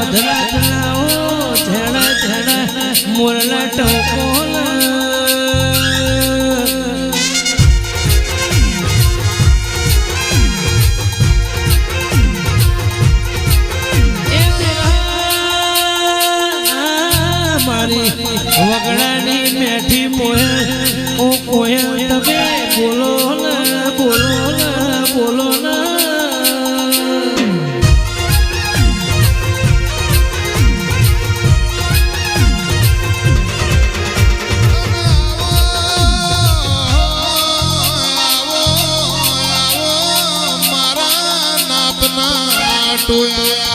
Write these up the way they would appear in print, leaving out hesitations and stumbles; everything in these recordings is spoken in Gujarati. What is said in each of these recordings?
મધરાતના ઓ ઝેડા ઝેડા મોરલા ટોકોલા વગડાની મેઠી મોહે ઓ કોયલ તમે બોલો ના બોલો ના બોલો ના મારા નાપના ટોયા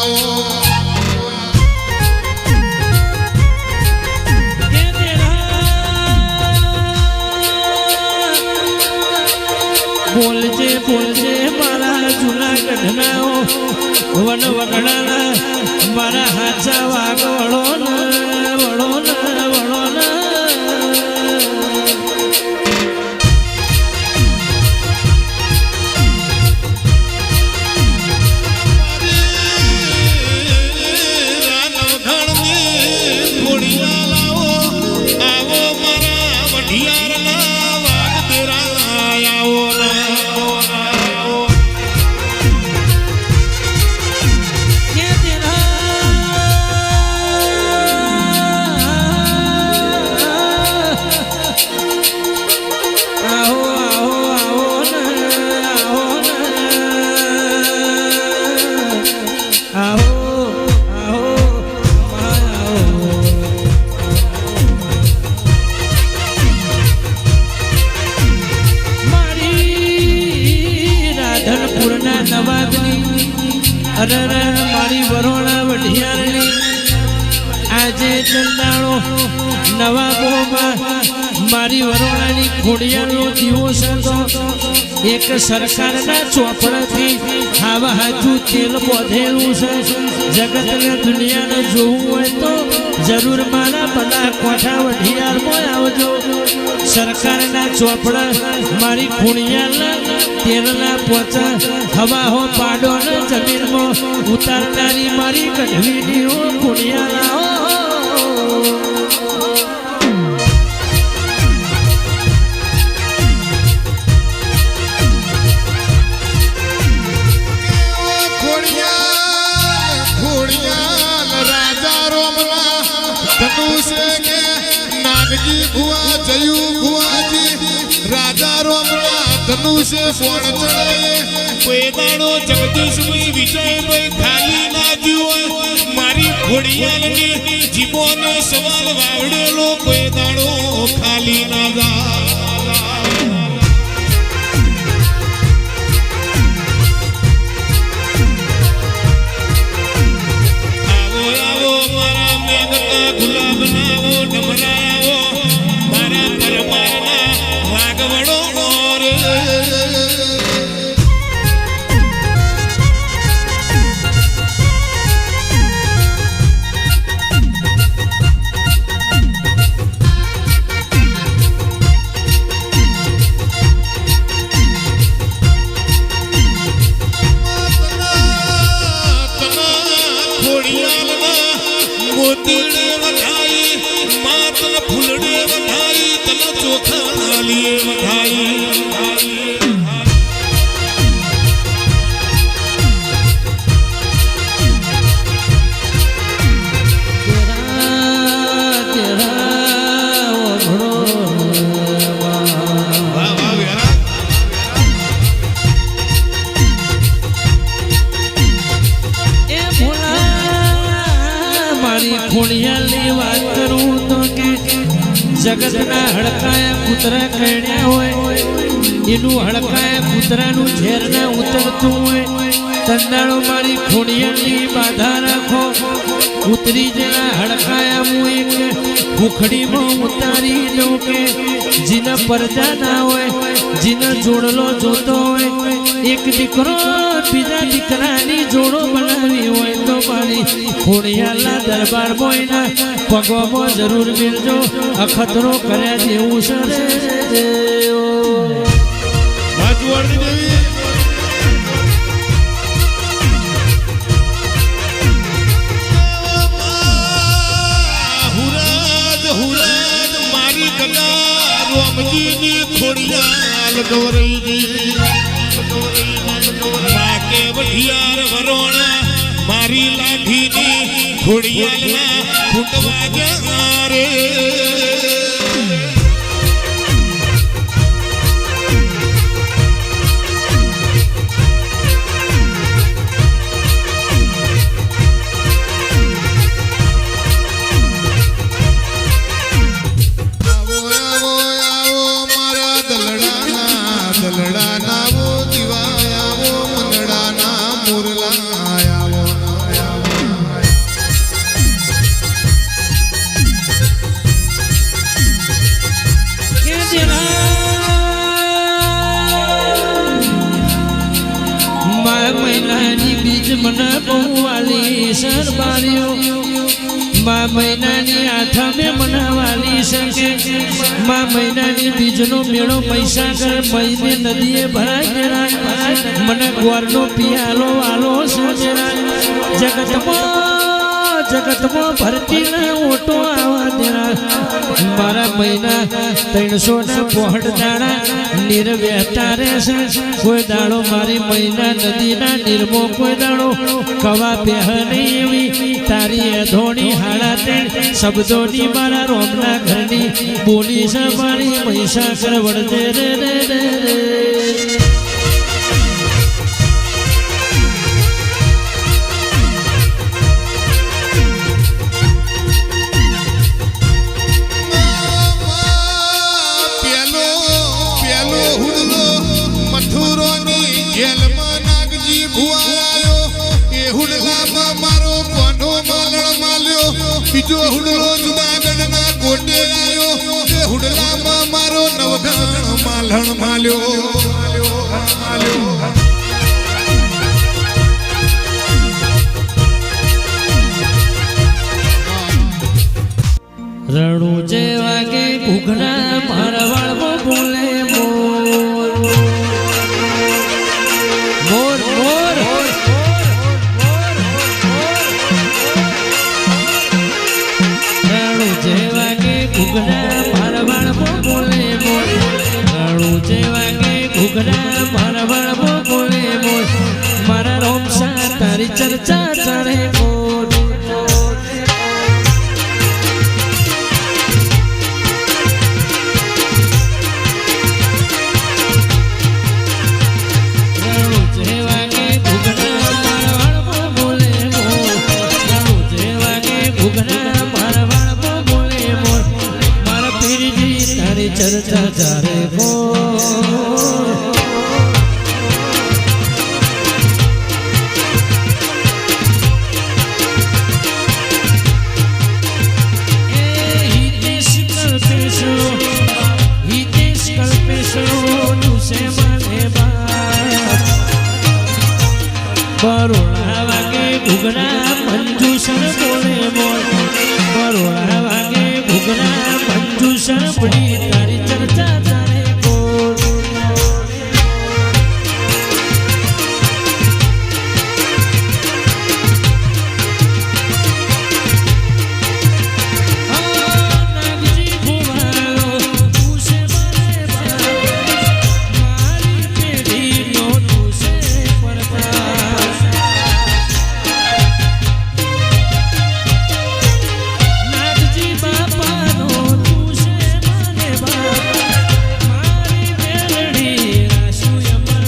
બોલજે બોલજે મારા જૂનાગઢના વન વગડાના મારા હાચા વાગ વળો ના વળો ના વળો ના અરે મારી વરોણા વઢિયારની આજે ચંદાળો નવા ગોમાં મારી વરોણાની ખોડિયાનો દિવસ હતો એક સરકારના ચોપડાથી ખાવા હાથું તેલ બોધેલું છે જગતને દુનિયાને જોવું હોય તો જરૂર મારા બધા કોઠા વઢિયારમાં આવજો સરકારના ચોપડા મારી ખોડિયાના તેલના પોચા હવા હો પાડો ને જમીનમાં ઉતારનારી મારી કઢવીની ખોડિયાના ધનુષે ફોન ચડાયે કોઈ દાડો જગદીશભાઈ વિજયભાઈ ખાલી ના જીવો મારી ઘોડિયાલની જીવોને સવાલ વાવડેલો કોઈ દાડો ખાલી ના જા આવો આવો મારા મેઘના ગુલાબના આવો ડમરા આવો મારા પરમારના વાગવડો મોતીડે વધાઈ માતન ફૂલડે વધાઈ તન ચોખા લીએ વધાઈ ખોડિયાલની વાત કરું તો કે જગતના હડકાયા કૂતરા કણ્યા હોય એનું હડકાયા કૂતરાનું ઝેર ના ઉતરતું હોય તંદાળો મારી ખોડિયાલની બાધા રાખો ઉતરી જણા હડકાયા હું એક ભૂખડીમાં ઉતારી દઉં કે જીના પડદા ના હોય જીના જોડલો જોતો હોય એક દીકરો બીજા દીકરાની જોડો બનાવી હોય તો મારી ખોડિયાલના દરબાર મોયના પગોમાં જરૂર મિલજો અખતરો કર્યા જેવું છે ગોમજીની ખોડિયાલ ગૌરવજી માકે વઢિયાર વરોણા મારી લાઠીની ખોડિયાલના ફૂટવા ગયા રે મહિનાની બીજ મને બહુ વાલી સરબારીઓ મા મહિનાની આઠમે મને વાલી શકે મા મહિનાની બીજનો મેળો પૈસા કરે મહિને નદીએ ભરાય દેરાય મને ગોરનો પિયાલો વાલો છે જગતમાં ભરતીના ઓટો આવા દેરા મારા મહિના 300 પોહડ દાડા નીર વહેતા રહેશે કોઈ દાડો મારી મહિના નદીના નીરમો કોઈ દાડો કવા બેહ નહીં એવી તારી અધોણી હાડા તે શબ્દોની મારા રોમના ઘરની બોલી છે મારી મહિષાસુર વળદે રે રે રે રે બીજો હુડલો જુનાગઢના કોટે આવ્યો એ હુડલામાં મારો નવઘણ માલણ માલ્યો રણુ જેવા કે ઘૂઘના મારવાડમાં બોલે મોર મોર મોર રણુ જેવા કે ઘૂઘના મારવાડમાં બોલે મોર રણુ જેવા કે ઘૂઘના મારવાડમાં બોલે મોર મારા રોમસા તારી ચર્ચા ચડે મોર ચર્ચા ચારે કો હિતેશ કલ્પેશો તુસે મને બરોડા વાગે ઘૂઘના મંજુસર બોલે મોર બરોડા વાગે ઘૂઘના મંજુસર પડી તારી ચર્ચા ચાલે કોર નાગજી ભુવાલો તુસે મને મારી પેઢીનો તુસે પરપાસ નાગજી બાપાનો તુસે મને મારી પેઢી રાશુ અમર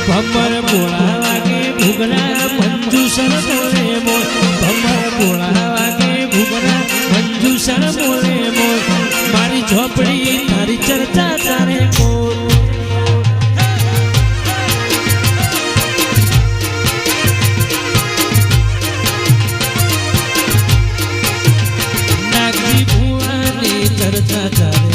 ભમર બોળા વાગે ભૂગના મંજુસર બોલે મોર ભમર બોળા વાગે ભૂગના મંજુસર બોલે મોર મારી ઝોપડી તારી ચર્ચા ચાલે કોર નાગજી ભુવાની ચર્ચા ચાલે